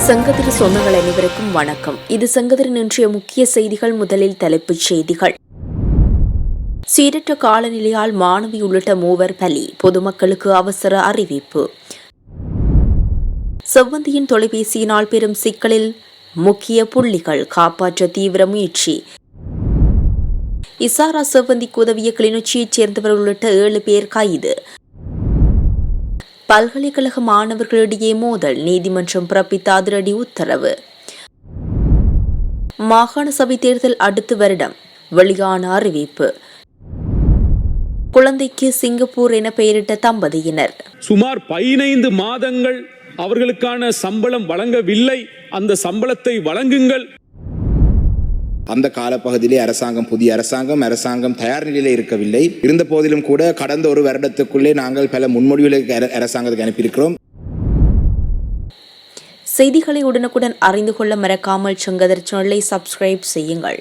சங்கத்தின் சொந்தங்கள் அனைவருக்கும் வணக்கம். இது சங்கத்தின் இன்றைய முக்கிய செய்திகள். முதலில் தலைப்புச் செய்திகள். சீரற்ற காலநிலையால் மாணவி உள்ளிட்ட 3 பலி, பொதுமக்களுக்கு அவசர அறிவிப்பு. செவ்வந்தியின் தொலைபேசியினால் பெரும் சிக்கலில் முக்கிய புள்ளிகள், காப்பாற்ற தீவிர முயற்சி. இசாரா செவ்வந்திக்கு உதவிய கிளிநொச்சியைச் சேர்ந்தவர் உள்ளிட்ட 7 பேர் கைது. பல்கலைக்கழக மாணவர்களிடையே மோதல், நீதிமன்றம் பிறப்பித்த அதிரடி உத்தரவு. மாகாண சபை தேர்தல் அடுத்த வருடம், வெளியான அறிவிப்பு. குழந்தைக்கு சிங்கப்பூர் என பெயரிட்ட தம்பதியினர். சுமார் 15 மாதங்கள் அவர்களுக்கான சம்பளம் வழங்கவில்லை. அந்த சம்பளத்தை வழங்குங்கள். அந்த காலப்பகுதியிலே புதிய அரசாங்கம் தயார் நிலையில் இருக்கவில்லை. இருந்த போதிலும் கூட கடந்த ஒரு வருடத்துக்குள்ளே நாங்கள் பல முன்மொழிவுகளை அரசாங்கத்துக்கு அனுப்பியிருக்கிறோம். செய்திகளை உடனுக்குடன் அறிந்து கொள்ள மறக்காமல் சங்கதர் சேனலை சப்ஸ்கிரைப் செய்யுங்கள்.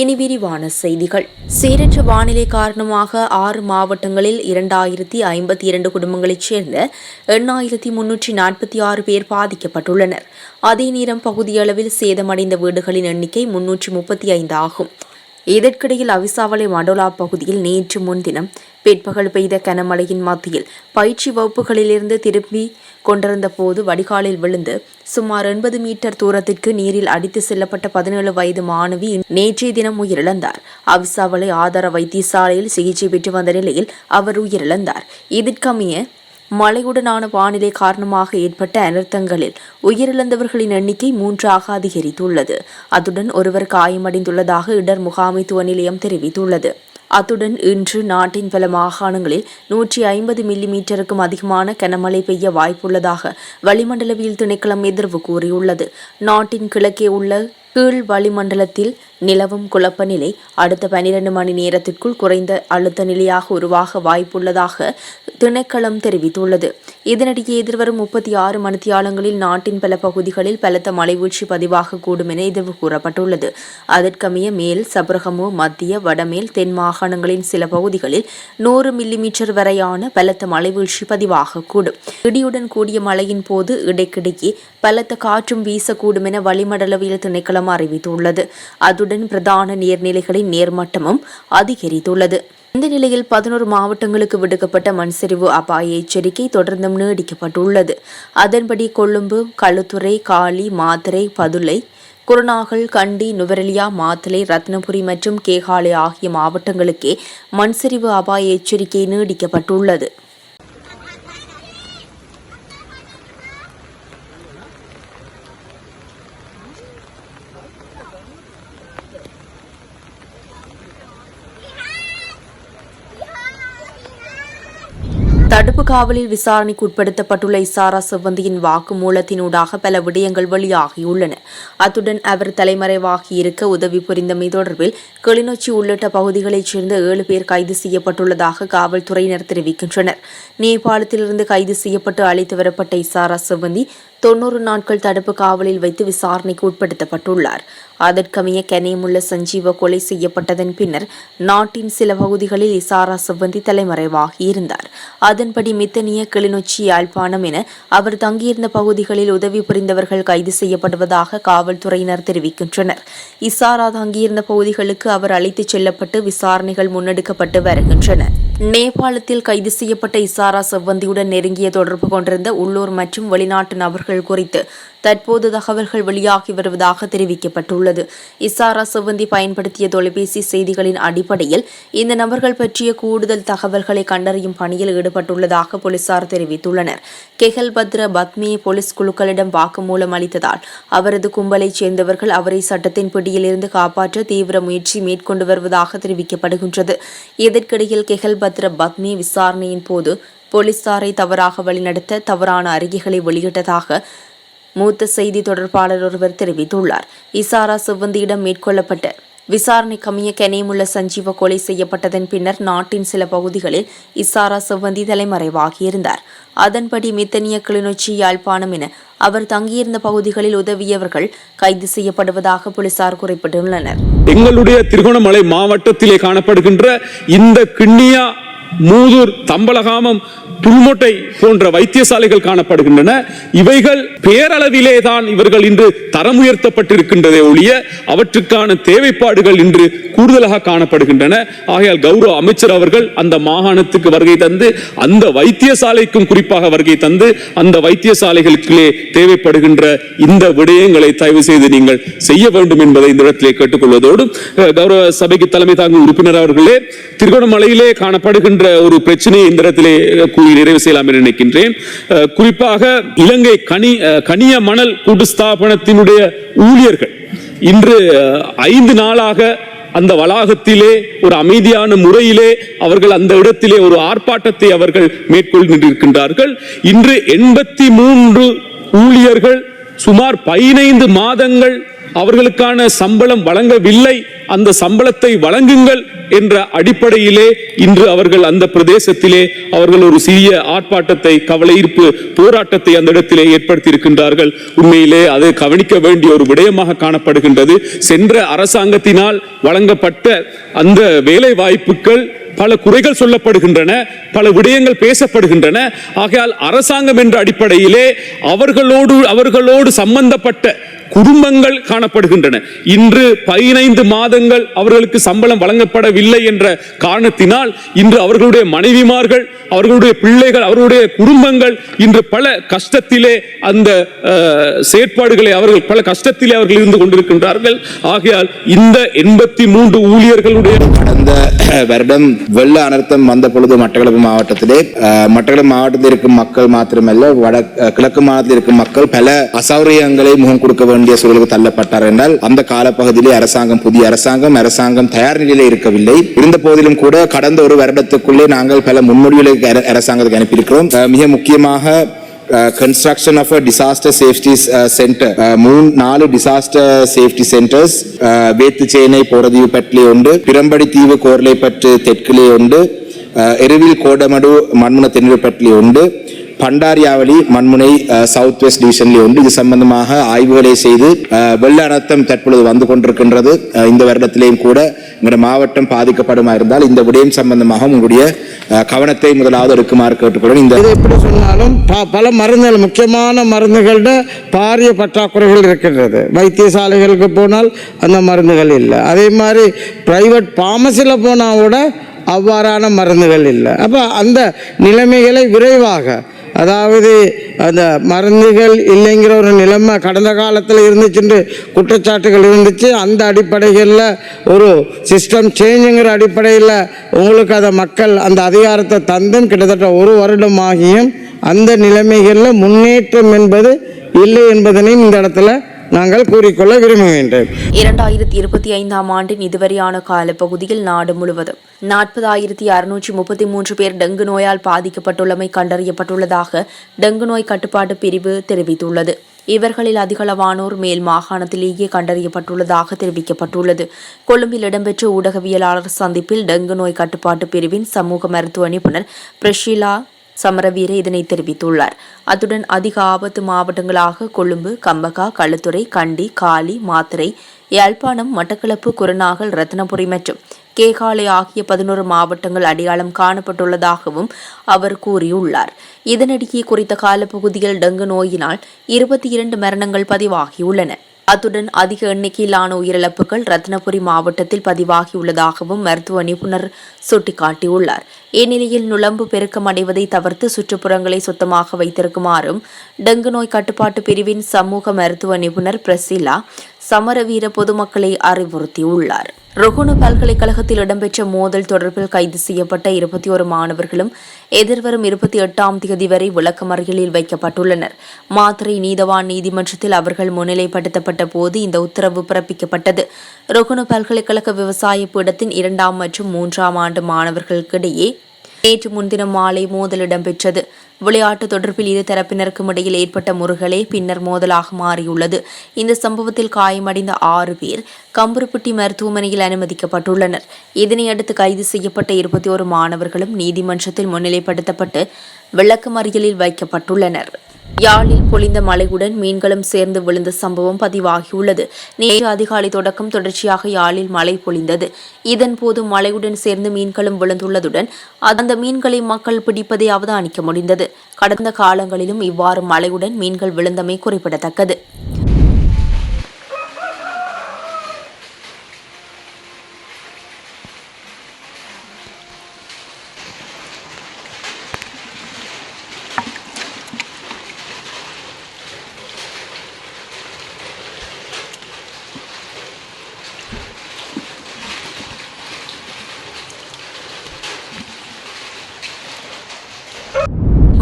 இனி விரிவான செய்திகள். சீரற்ற வானிலை காரணமாக 6 மாவட்டங்களில் 2052 குடும்பங்களைச் சேர்ந்த 8346 பேர் பாதிக்கப்பட்டுள்ளனர். அதே நேரம் பகுதியளவில் சேதமடைந்த வீடுகளின் எண்ணிக்கை 335 ஆகும். இதற்கிடையில் அவிசாவளை மடோலா பகுதியில் நேற்று முன்தினம் பிற்பகல் பெய்த கனமழையின் மத்தியில் பயிற்சி வகுப்புகளிலிருந்து திரும்பி கொண்டிருந்த போது வடிகாலில் விழுந்து சுமார் 80 மீட்டர் தூரத்திற்கு நீரில் அடித்து செல்லப்பட்ட 17 வயது மாணவி நேற்றைய தினம் உயிரிழந்தார். அவிசாவளை ஆதார வைத்தியசாலையில் சிகிச்சை பெற்று வந்த நிலையில் அவர் உயிரிழந்தார். இதற்கமைய மழையுடனான வானிலை காரணமாக ஏற்பட்ட அனர்த்தங்களில் உயிரிழந்தவர்களின் எண்ணிக்கை 3ஆக அதிகரித்துள்ளது. அத்துடன் ஒருவர் காயமடைந்துள்ளதாக இடர் முகாமைத்துவ நிலையம் தெரிவித்துள்ளது. அத்துடன் இன்று நாட்டின் பல மாகாணங்களில் 150 மில்லிமீட்டருக்கும் அதிகமான கனமழை பெய்ய வாய்ப்புள்ளதாக வளிமண்டலவியல் திணைக்களம் எதிர்வு கூறியுள்ளது. நாட்டின் கிழக்கே உள்ள கீழ் வளிமண்டலத்தில் நிலவும் குழப்ப நிலை அடுத்த 12 மணி நேரத்திற்குள் குறைந்த அழுத்த நிலையாக உருவாக வாய்ப்புள்ளதாக திணைக்களம் தெரிவித்துள்ளது. இதனிடையே எதிர்வரும் 36 மணித்தியாலங்களில் நாட்டின் பல பகுதிகளில் பலத்த மழைவீழ்ச்சி பதிவாகக்கூடும் என எதிர்வு கூறப்பட்டுள்ளது. அதற்கமைய மேல் சபரகமு, மத்திய, வடமேல், தென் மாகாணங்களின் சில பகுதிகளில் 100 மில்லிமீட்டர் வரையான பலத்த மழைவீழ்ச்சி பதிவாகக்கூடும். இடியுடன் கூடிய மழையின் போது இடைக்கிடையே பலத்த காற்றும் வீசக்கூடும் என வளிமண்டலவியல் திணைக்களம் அறிவித்துள்ளது. அதுடன் பிரதான நீர்நிலைகளின் நேர்மட்டமும் அதிகரித்துள்ளது. இந்த நிலையில் 11 மாவட்டங்களுக்கு விடுக்கப்பட்ட மண்சரிவு அபாய எச்சரிக்கை தொடர்ந்தும் நீடிக்கப்பட்டுள்ளது. அதன்படி கொழும்பு, களுத்துறை, காலி, மாத்தறை, பதுளை, குருநாகல், கண்டி, நுவரெலியா, மாத்தளை, ரத்னபுரி மற்றும் கேகாலை ஆகிய மாவட்டங்களுக்கே மண்சரிவு அபாய எச்சரிக்கை நீடிக்கப்பட்டுள்ளது. தடுப்பு காவலில் விசாரணைக்கு உட்படுத்தப்பட்டுள்ள இசாரா செவ்வந்தியின் வாக்குமூலத்தினூடாக பல விடயங்கள் வெளியாகியுள்ளன. அத்துடன் அவர் தலைமறைவாகியிருக்க உதவி புரிந்தமை தொடர்பில் கிளிநொச்சி உள்ளிட்ட பகுதிகளைச் சேர்ந்த 7 பேர் கைது செய்யப்பட்டுள்ளதாக காவல்துறையினர் தெரிவிக்கின்றனர். நேபாளத்திலிருந்து கைது செய்யப்பட்டு அழைத்து வரப்பட்ட இசாரா செவ்வந்தி 90 நாட்கள் தடுப்பு காவலில் வைத்து விசாரணைக்கு உட்படுத்தப்பட்டுள்ளார். அதற்கமைய கனேமுள்ள சஞ்சீவ கொலை செய்யப்பட்டதன் பின்னர் நாட்டின் சில பகுதிகளில் இசாரா செவ்வந்தி தலைமறைவாகியிருந்தார். அதன்படி மித்தனிய, கிளிநொச்சி, யாழ்ப்பாணம் என அவர் தங்கியிருந்த பகுதிகளில் உதவி புரிந்தவர்கள் கைது செய்யப்படுவதாக காவல்துறையினர் தெரிவிக்கின்றனர். இசாரா தங்கியிருந்த பகுதிகளுக்கு அவர் அழைத்துச் செல்லப்பட்டு விசாரணைகள் முன்னெடுக்கப்பட்டு வருகின்றன. நேபாளத்தில் கைது செய்யப்பட்ட இசாரா செவ்வந்தியுடன் நெருங்கிய தொடர்பு கொண்டிருந்த உள்ளூர் மற்றும் வெளிநாட்டு நபர்கள் குறித்து தற்போது தகவல்கள் வெளியாகி வருவதாக தெரிவிக்கப்பட்டுள்ளது. இசாரா செவ்வந்தி பயன்படுத்திய தொலைபேசி செய்திகளின் அடிப்படையில் இந்த நபர்கள் பற்றிய கூடுதல் தகவல்களை கண்டறியும் பணியில் ஈடுபட்டுள்ளதாக போலீசார் தெரிவித்துள்ளனர். கெஹல் பத்ர பத்மே போலீஸ் குழுக்களிடம் வாக்குமூலம் அளித்ததால் அவரது கும்பலைச் சேர்ந்தவர்கள் அவரை சட்டத்தின் பிடியிலிருந்து காப்பாற்ற தீவிர முயற்சி மேற்கொண்டு வருவதாக தெரிவிக்கப்படுகின்றது. இதற்கிடையில் கெஹல் பத்ர பத்மே விசாரணையின் போது போலீசாரை தவறாக வழிநடத்த தவறான அறிக்கைகளை வெளியிட்டதாக மூத்த செய்தி தொடர்பாளர் ஒருவர் தெரிவித்துள்ளார். இசாரா செவ்வந்தியிடம் மேற்கொள்ளப்பட்ட விசாரணைக்கமைய கனேமுள்ள சஞ்சீவ கொலை செய்யப்பட்டதன் பின்னர் நாட்டின் சில பகுதிகளில் இசாரா செவ்வந்தி தலைமறைவாகியிருந்தார். அதன்படி மித்தனிய, கிளிநொச்சி, யாழ்ப்பாணம் என அவர் தங்கியிருந்த பகுதிகளில் உதவியவர்கள் கைது செய்யப்படுவதாக போலீசார் குறிப்பிட்டுள்ளனர். எங்களுடைய திருகோணமலை மாவட்டத்திலே காணப்படுகின்ற இந்த கிண்ணியா, மூதூர், தம்பலகாமம் துல்மொட்டை போன்ற வைத்தியசாலைகள் காணப்படுகின்றன. இவைகள் பேரளவிலே தான் இவர்கள் இன்று தரம் உயர்த்தப்பட்டிருக்கின்றதே ஒழிய அவற்றுக்கான தேவைப்பாடுகள் இன்று கூடுதலாக காணப்படுகின்றன. ஆகையால் கௌரவ அமைச்சர் அவர்கள் அந்த மாகாணத்துக்கு வருகை தந்து அந்த வைத்தியசாலைக்கும் குறிப்பாக வருகை தந்து அந்த வைத்தியசாலைகளுக்குள்ளே தேவைப்படுகின்ற இந்த விடயங்களை தயவு செய்து நீங்கள் செய்ய வேண்டும் என்பதை இந்த இடத்திலே கேட்டுக்கொள்வதோடு, கௌரவ சபைக்கு தலைமை தாங்கும் உறுப்பினர் அவர்களே, திருகோணமலையிலே காணப்படுகின்ற ஒரு பிரச்சனையை இந்த இடத்திலே கூறி நிறைவு செய்யலாம் என்று நினைக்கின்றேன். குறிப்பாக இலங்கை கனிய மணல் கூட்டு ஸ்தாபனத்தினுடைய ஊழியர்கள் இன்று 5 நாளாக அந்த வளாகத்திலே ஒரு அமைதியான முறையிலே அவர்கள் அந்த இடத்திலே ஒரு ஆர்ப்பாட்டத்தை அவர்கள் மேற்கொண்டிருக்கின்றார்கள். இன்று 83 ஊழியர்கள் சுமார் 15 மாதங்கள் அவர்களுக்கான சம்பளம் வழங்கவில்லை, அந்த சம்பளத்தை வழங்குங்கள் என்ற அடிப்படையிலே இன்று அவர்கள் அந்த பிரதேசத்திலே அவர்கள் ஒரு சிறிய ஆர்ப்பாட்டத்தை, கவலையீர்ப்பு போராட்டத்தை அந்த இடத்திலே ஏற்படுத்தி இருக்கின்றார்கள். உண்மையிலே அது கவனிக்க வேண்டிய ஒரு விடயமாக காணப்படுகின்றது. சென்ற அரசாங்கத்தினால் வழங்கப்பட்ட அந்த வேலை வாய்ப்புகள் பல குறைகள் சொல்லப்படுகின்றன, பல விடயங்கள் பேசப்படுகின்றன. ஆகையால் அரசாங்கம் என்ற அடிப்படையிலே அவர்களோடு சம்பந்தப்பட்ட குடும்பங்கள் காணப்படுகின்றன. இன்று 15 மாதங்கள் அவர்களுக்கு சம்பளம் வழங்கப்படவில்லை என்ற காரணத்தினால் இன்று அவர்களுடைய மனைவிமார்கள், அவர்களுடைய பிள்ளைகள், அவர்களுடைய குடும்பங்கள் இன்று பல கஷ்டத்திலே அந்த செயற்பாடுகளை அவர்கள் பல கஷ்டத்திலே அவர்கள் இருந்து கொண்டிருக்கின்றார்கள். ஆகையால் இந்த 83 ஊழியர்களுடைய கடந்த வருடம் வெள்ள அனர்த்தம் வந்த பொழுது மட்டக்களப்பு மாவட்டத்திலே மட்டக்களப்பு இருக்கும் மக்கள் மாத்திரமல்ல, கிழக்கு மாநிலத்தில் இருக்கும் மக்கள் பல அசௌகரியங்களை முகம் கொடுக்க வேண்டிய சூழலுக்கு தள்ளப்பட்டார் என்றால் அந்த காலப்பகுதியிலே புதிய அரசாங்கம் தயார் நிலையில் இருக்கவில்லை. இருந்த போதிலும் கூட கடந்த ஒரு வருடத்துக்குள்ளே நாங்கள் பல முன்மொழிவுகளை அரசாங்கத்துக்கு அனுப்பியிருக்கிறோம். மிக முக்கியமாக construction of a disaster safety center 4 disaster safety centers Vettuchenai Porativu பற்றிலே உண்டு, பிரம்படி தீவு கோர்லைப்பற்று தெற்கிலே உண்டு, எருவில் கோடமடு மண்முன தென்னிலை பற்றிலே உண்டு, பண்டாரியாவளி மண்முனை சவுத் வெஸ்ட் டிவிஷன்ல உண்டு. இது சம்பந்தமாக ஆய்வுகளை செய்து வெள்ள அனர்த்தம் தற்பொழுது வந்து கொண்டிருக்கின்றது. இந்த வருடத்திலேயும் கூட எங்களுடைய மாவட்டம் பாதிக்கப்படுமா இருந்தால் இந்த விடயம் சம்பந்தமாக உங்களுடைய கவனத்தை முதலாவது எடுக்குமாறு கேட்டுக்கொள்ளும். இந்த எப்படி சொன்னாலும் பல மருந்துகள், முக்கியமான மருந்துகளோட பாரிய பற்றாக்குறைகள் இருக்கின்றது. வைத்தியசாலைகளுக்கு போனால் அந்த மருந்துகள் இல்லை. அதே மாதிரி பிரைவேட் பார்மசியில் போனால் கூட அவ்வாறான மருந்துகள் இல்லை. அப்போ அந்த நிலைமைகளை விரைவாக, அதாவது அந்த மருந்துகள் இல்லைங்கிற ஒரு நிலைமை கடந்த காலத்தில் இருந்துச்சுன்னு குற்றச்சாட்டுகள் இருந்துச்சு. அந்த அடிப்படைகளில் ஒரு சிஸ்டம் சேஞ்சுங்கிற அடிப்படையில் உங்களுக்கு அதை மக்கள் அந்த அதிகாரத்தை தந்தும் கிட்டத்தட்ட 1 வருடம் ஆகியும் அந்த நிலைமைகளில் முன்னேற்றம் என்பது இல்லை என்பதனையும் இந்த இடத்துல நாங்கள் கூறிக்கொள்ள விரும்புகின்றோம். 2025ஆம் ஆண்டின் இதுவரையான காலப்பகுதியில் நாடு முழுவதும் 40,633 பேர் டெங்கு நோயால் பாதிக்கப்பட்டுள்ளமை கண்டறியப்பட்டுள்ளதாக டெங்கு நோய் கட்டுப்பாட்டு பிரிவு தெரிவித்துள்ளது. இவர்களில் அதிகளவானோர் மேல் மாகாணத்திலேயே கண்டறியப்பட்டுள்ளதாக தெரிவிக்கப்பட்டுள்ளது. கொழும்பில் இடம்பெற்ற ஊடகவியலாளர் சந்திப்பில் டெங்கு நோய் கட்டுப்பாட்டு பிரிவின் சமூக மருத்துவ நிபுணர் பிரஷீலா சமரவீர இதனை தெரிவித்துள்ளார். அத்துடன் அதிக ஆபத்து மாவட்டங்களாக கொழும்பு, கம்பகா, களுத்துறை, கண்டி, காலி, மாத்தறை, யாழ்ப்பாணம், மட்டக்களப்பு, குருநாகல், ரத்தினபுரி மற்றும் கேகாலை ஆகிய 11 மாவட்டங்கள் அடையாளம் காணப்பட்டுள்ளதாகவும் அவர் கூறியுள்ளார். இதனிடையே குறித்த காலப்பகுதியில் டெங்கு நோயினால் 22 மரணங்கள் பதிவாகியுள்ளன. அத்துடன் அதிக எண்ணிக்கையிலான உயிரிழப்புகள் ரத்தினபுரி மாவட்டத்தில் பதிவாகியுள்ளதாகவும் மருத்துவ நிபுணர் சுட்டிக்காட்டியுள்ளார். இந்நிலையில் நுளம்பு பெருக்கம் அடைவதை தவிர்த்து சுற்றுப்புறங்களை சுத்தமாக வைத்திருக்குமாறும் டெங்கு நோய் கட்டுப்பாட்டு பிரிவின் சமூக மருத்துவ நிபுணர் பிரசிலா சமரவீர பொதுமக்களை அறிவுறுத்தியுள்ளார். ருகுணு பல்கலைக்கழகத்தில் இடம்பெற்ற மோதல் தொடர்பில் கைது செய்யப்பட்ட 21 மாணவர்களும் எதிர்வரும் 28ஆம் தேதி வரை விளக்கமறியலில் வைக்கப்பட்டுள்ளனர். மாத்தறை நீதவான் நீதிமன்றத்தில் அவர்கள் முன்னிலைப்படுத்தப்பட்ட போது இந்த உத்தரவு பிறப்பிக்கப்பட்டது. ருகுணு பல்கலைக்கழக விவசாய பீடத்தின் 2ஆம் மற்றும் 3ஆம் ஆண்டு மாணவர்களுக்கிடையே நேற்று முன்தினம் மாலை மோதல் இடம்பெற்றது. விளையாட்டு தொடர்பில் இரு தரப்பினருக்கும் இடையில் ஏற்பட்ட முறுகலே பின்னர் மோதலாக மாறியுள்ளது. இந்த சம்பவத்தில் காயமடைந்த 6 பேர் கம்புருப்பட்டி மருத்துவமனையில் அனுமதிக்கப்பட்டுள்ளனர். இதனையடுத்து கைது செய்யப்பட்ட 21 மாணவர்களும் நீதிமன்றத்தில் முன்னிலைப்படுத்தப்பட்டு விளக்கமறியலில் வைக்கப்பட்டுள்ளனர். யாழில் பொழிந்த மழையுடன் மீன்களும் சேர்ந்து விழுந்த சம்பவம் பதிவாகியுள்ளது. நேற்று அதிகாலை தொடக்கம் தொடர்ச்சியாக யாழில் மழை பொழிந்தது. இதன்போது மழையுடன் சேர்ந்து மீன்களும் விழுந்துள்ளதுடன் அந்த மீன்களை மக்கள் பிடிப்பதை அவதானிக்க முடிந்தது. கடந்த காலங்களிலும் இவ்வாறு மழையுடன் மீன்கள் விழுந்தமை குறிப்பிடத்தக்கது.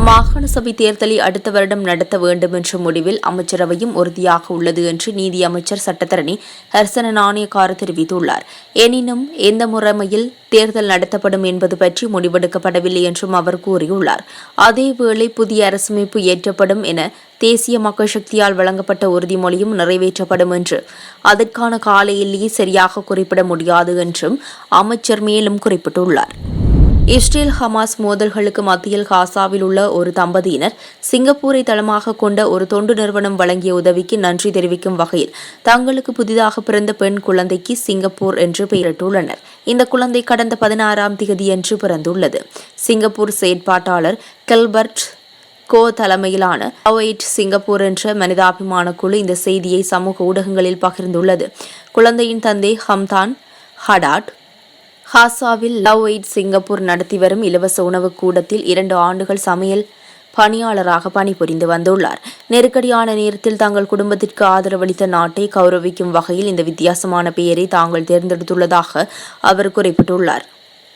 மாகாண சபை தேர்தலை அடுத்த வருடம் நடத்த வேண்டும் என்ற முடிவில் அமைச்சரவையும் உறுதியாக உள்ளது என்று நீதி அமைச்சர் சட்டத்தரணி ஹர்சன நாணயக்கார தெரிவித்துள்ளார். எனினும் எந்த முறைமையில் தேர்தல் நடத்தப்படும் என்பது பற்றி முடிவெடுக்கப்படவில்லை என்றும் அவர் கூறியுள்ளார். அதேவேளை புதிய அரசமைப்பு இயற்றப்படும் என தேசிய மக்கள் சக்தியால் வழங்கப்பட்ட உறுதிமொழியும் நிறைவேற்றப்படும் என்று அதற்கான கால எல்லையை சரியாக குறிப்பிட முடியாது என்றும் அமைச்சர் மேலும் குறிப்பிட்டுள்ளார். இஸ்ரேல் ஹமாஸ் மோதல்களுக்கு மத்தியில் காசாவில் உள்ள ஒரு தம்பதியினர் சிங்கப்பூரை தளமாக கொண்ட ஒரு தொண்டு நிறுவனம் வழங்கிய உதவிக்கு நன்றி தெரிவிக்கும் வகையில் தங்களுக்கு புதிதாக பிறந்த பெண் குழந்தைக்கு சிங்கப்பூர் என்று பெயரிட்டுள்ளனர். இந்த குழந்தை கடந்த 16ஆம் தேதியன்று பிறந்துள்ளது. சிங்கப்பூர் செயற்பாட்டாளர் கில்பர்ட் கோ தலைமையிலான லவ்8 சிங்கப்பூர் என்ற மனிதாபிமான குழு இந்த செய்தியை சமூக ஊடகங்களில் பகிர்ந்துள்ளது. குழந்தையின் தந்தை ஹம்தான் ஹடாட் ஹாசாவில் லவ்8 சிங்கப்பூர் நடத்தி வரும் இலவச உணவு கூடத்தில் 2 ஆண்டுகள் சமையல் பணியாளராக பணிபுரிந்து வந்துள்ளார். நெருக்கடியான நேரத்தில் தங்கள் குடும்பத்திற்கு ஆதரவளித்த நாட்டை கௌரவிக்கும் வகையில் இந்த வித்தியாசமான பெயரை தாங்கள் தேர்ந்தெடுத்துள்ளதாக அவர் குறிப்பிட்டுள்ளார்.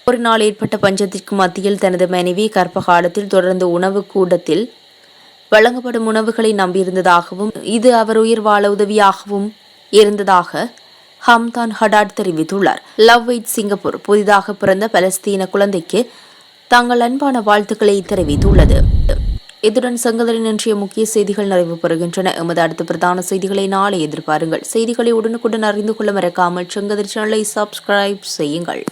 ஒரு நாள் ஏற்பட்ட பஞ்சத்திற்கு மத்தியில் தனது மனைவி கர்ப்ப காலத்தில் தொடர்ந்து உணவு கூடத்தில் வழங்கப்படும் உணவுகளை நம்பியிருந்ததாகவும் இது அவர் உயிர் வாழ உதவியாகவும் இருந்ததாக ஹம்தான் ஹடாட் தெரிவித்துள்ளார். லவ்8 சிங்கப்பூர் புதிதாக பிறந்த பலஸ்தீன குழந்தைக்கு தங்கள் அன்பான வாழ்த்துக்களை தெரிவித்துள்ளது. இதுடன் சங்கதரின் இன்றைய முக்கிய செய்திகள் நிறைவு பெறுகின்றன. எமது அடுத்த பிரதான செய்திகளை நாளை எதிர்பாருங்கள். செய்திகளை உடனுக்குடன் அறிந்து கொள்ள மறக்காமல் சங்கதரி சேனலை சப்ஸ்கிரைப் செய்யுங்கள்.